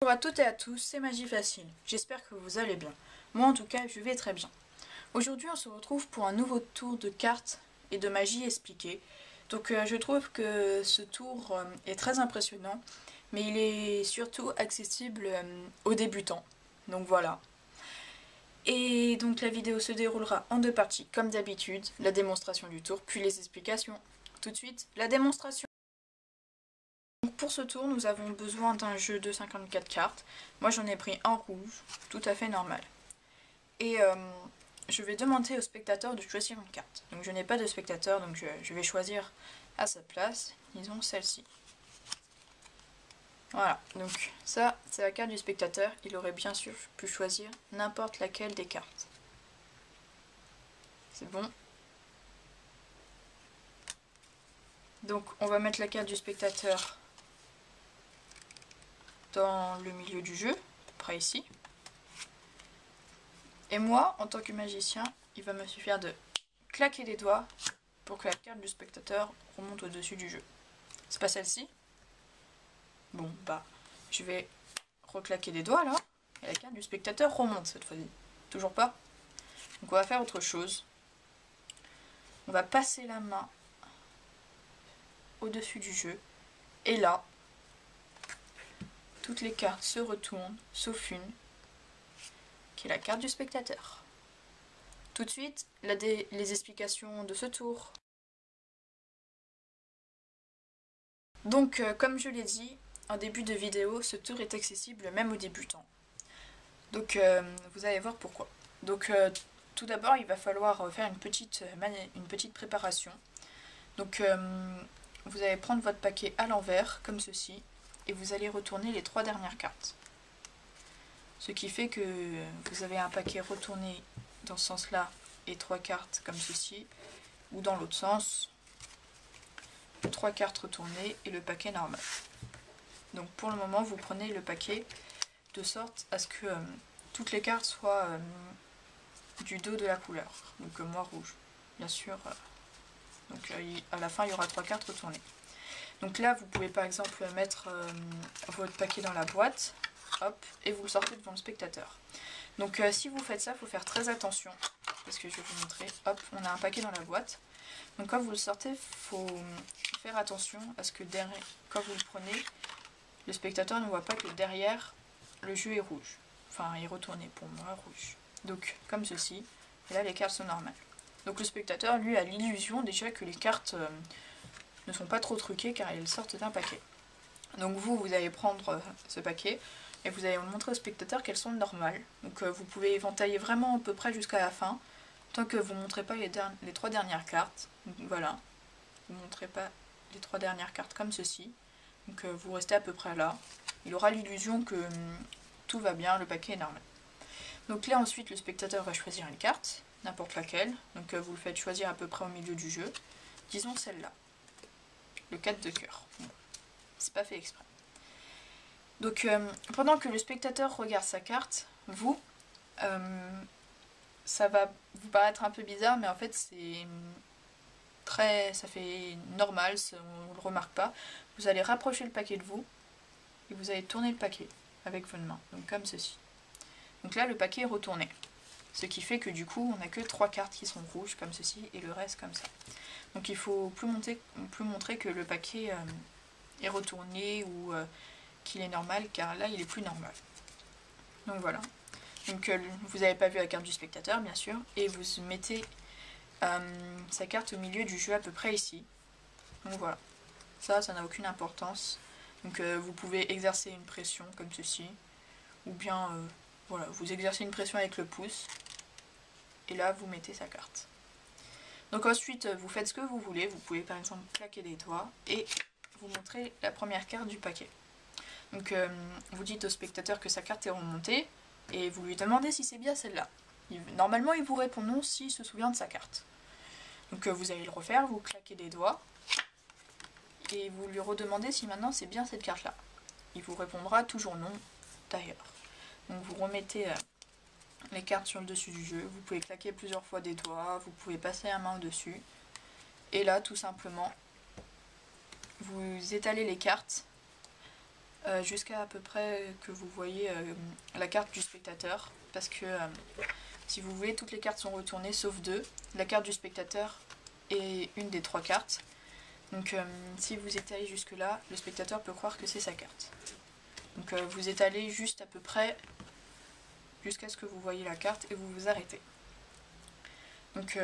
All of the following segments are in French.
Bonjour à toutes et à tous, c'est Magie Facile. J'espère que vous allez bien. Moi en tout cas, je vais très bien. Aujourd'hui, on se retrouve pour un nouveau tour de cartes et de magie expliquée. Donc je trouve que ce tour est très impressionnant, mais il est surtout accessible aux débutants. Donc voilà. Et donc la vidéo se déroulera en deux parties, comme d'habitude, la démonstration du tour, puis les explications. Tout de suite, la démonstration. Pour ce tour, nous avons besoin d'un jeu de 54 cartes. Moi, j'en ai pris un rouge, tout à fait normal. Et je vais demander au spectateur de choisir une carte. Donc je n'ai pas de spectateur, donc je vais choisir à sa place, disons celle-ci. Voilà, donc ça, c'est la carte du spectateur. Il aurait bien sûr pu choisir n'importe laquelle des cartes. C'est bon. Donc on va mettre la carte du spectateur dans le milieu du jeu, à peu près ici. Et moi, en tant que magicien, il va me suffire de claquer les doigts pour que la carte du spectateur remonte au-dessus du jeu. C'est pas celle-ci? Bon, bah, je vais reclaquer les doigts là, et la carte du spectateur remonte cette fois-ci. Toujours pas? Donc on va faire autre chose. On va passer la main au-dessus du jeu, et là, toutes les cartes se retournent, sauf une, qui est la carte du spectateur. Tout de suite, les explications de ce tour. Donc, comme je l'ai dit en début de vidéo, ce tour est accessible même aux débutants. Donc, vous allez voir pourquoi. Donc, tout d'abord, il va falloir faire une petite préparation. Donc, vous allez prendre votre paquet à l'envers, comme ceci, et vous allez retourner les 3 dernières cartes. Ce qui fait que vous avez un paquet retourné dans ce sens-là et 3 cartes comme ceci, ou dans l'autre sens, 3 cartes retournées et le paquet normal. Donc pour le moment, vous prenez le paquet de sorte à ce que toutes les cartes soient du dos de la couleur, donc moi rouge, bien sûr. Donc à la fin, il y aura 3 cartes retournées. Donc là, vous pouvez par exemple mettre votre paquet dans la boîte, hop, et vous le sortez devant le spectateur. Donc si vous faites ça, il faut faire très attention, parce que je vais vous montrer, hop, on a un paquet dans la boîte. Donc quand vous le sortez, il faut faire attention à ce que derrière, quand vous le prenez, le spectateur ne voit pas que derrière, le jeu est rouge. Enfin, il est retourné pour moi, rouge. Donc comme ceci, et là les cartes sont normales. Donc le spectateur, lui, a l'illusion déjà que les cartes ne sont pas trop truquées car elles sortent d'un paquet. Donc vous allez prendre ce paquet et vous allez montrer au spectateur qu'elles sont normales. Donc vous pouvez éventailler vraiment à peu près jusqu'à la fin, tant que vous ne montrez pas les 3 dernières cartes. Donc, voilà, vous ne montrez pas les 3 dernières cartes comme ceci. Donc vous restez à peu près là. Il aura l'illusion que tout va bien, le paquet est normal. Donc là ensuite le spectateur va choisir une carte, n'importe laquelle. Donc vous le faites choisir à peu près au milieu du jeu. Disons celle-là, le 4 de cœur. Bon, c'est pas fait exprès. Donc pendant que le spectateur regarde sa carte, vous, ça va vous paraître un peu bizarre, mais en fait c'est ça fait normal, on ne le remarque pas. Vous allez rapprocher le paquet de vous et vous allez tourner le paquet avec votre main, donc comme ceci. Donc là le paquet est retourné, ce qui fait que du coup on n'a que 3 cartes qui sont rouges comme ceci et le reste comme ça. Donc il faut plus montrer que le paquet est retourné ou qu'il est normal, car là il est plus normal. Donc voilà. Donc vous n'avez pas vu la carte du spectateur bien sûr, et vous mettez sa carte au milieu du jeu à peu près ici. Donc voilà. Ça n'a aucune importance. Donc vous pouvez exercer une pression comme ceci, ou bien voilà, vous exercez une pression avec le pouce, et là vous mettez sa carte. Donc ensuite vous faites ce que vous voulez, vous pouvez par exemple claquer les doigts et vous montrer la première carte du paquet. Donc vous dites au spectateur que sa carte est remontée et vous lui demandez si c'est bien celle-là. Normalement il vous répond non s'il se souvient de sa carte. Donc vous allez le refaire, vous claquez des doigts et vous lui redemandez si maintenant c'est bien cette carte-là. Il vous répondra toujours non d'ailleurs. Donc vous remettez les cartes sur le dessus du jeu, vous pouvez claquer plusieurs fois des doigts, vous pouvez passer la main au-dessus. Et là tout simplement, vous étalez les cartes jusqu'à peu près que vous voyez la carte du spectateur, parce que si vous voulez, toutes les cartes sont retournées sauf deux, la carte du spectateur et une des trois cartes. Donc si vous étalez jusque là, le spectateur peut croire que c'est sa carte. Donc vous étalez juste à peu près jusqu'à ce que vous voyez la carte et vous vous arrêtez. Donc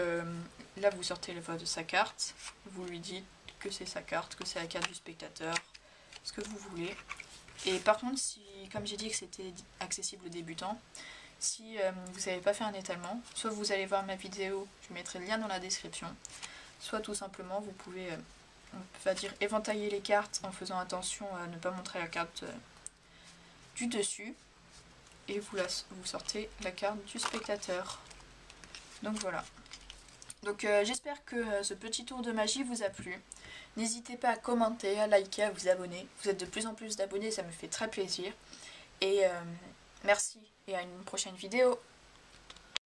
là vous sortez de sa carte, vous lui dites que c'est sa carte, que c'est la carte du spectateur, ce que vous voulez. Et par contre, si, comme j'ai dit que c'était accessible aux débutants, si vous n'avez pas fait un étalement, soit vous allez voir ma vidéo, je mettrai le lien dans la description, soit tout simplement vous pouvez, on va dire, éventailler les cartes en faisant attention à ne pas montrer la carte du dessus, et vous sortez la carte du spectateur. Donc voilà. Donc j'espère que ce petit tour de magie vous a plu. N'hésitez pas à commenter, à liker, à vous abonner. Vous êtes de plus en plus d'abonnés, ça me fait très plaisir. Et merci et à une prochaine vidéo.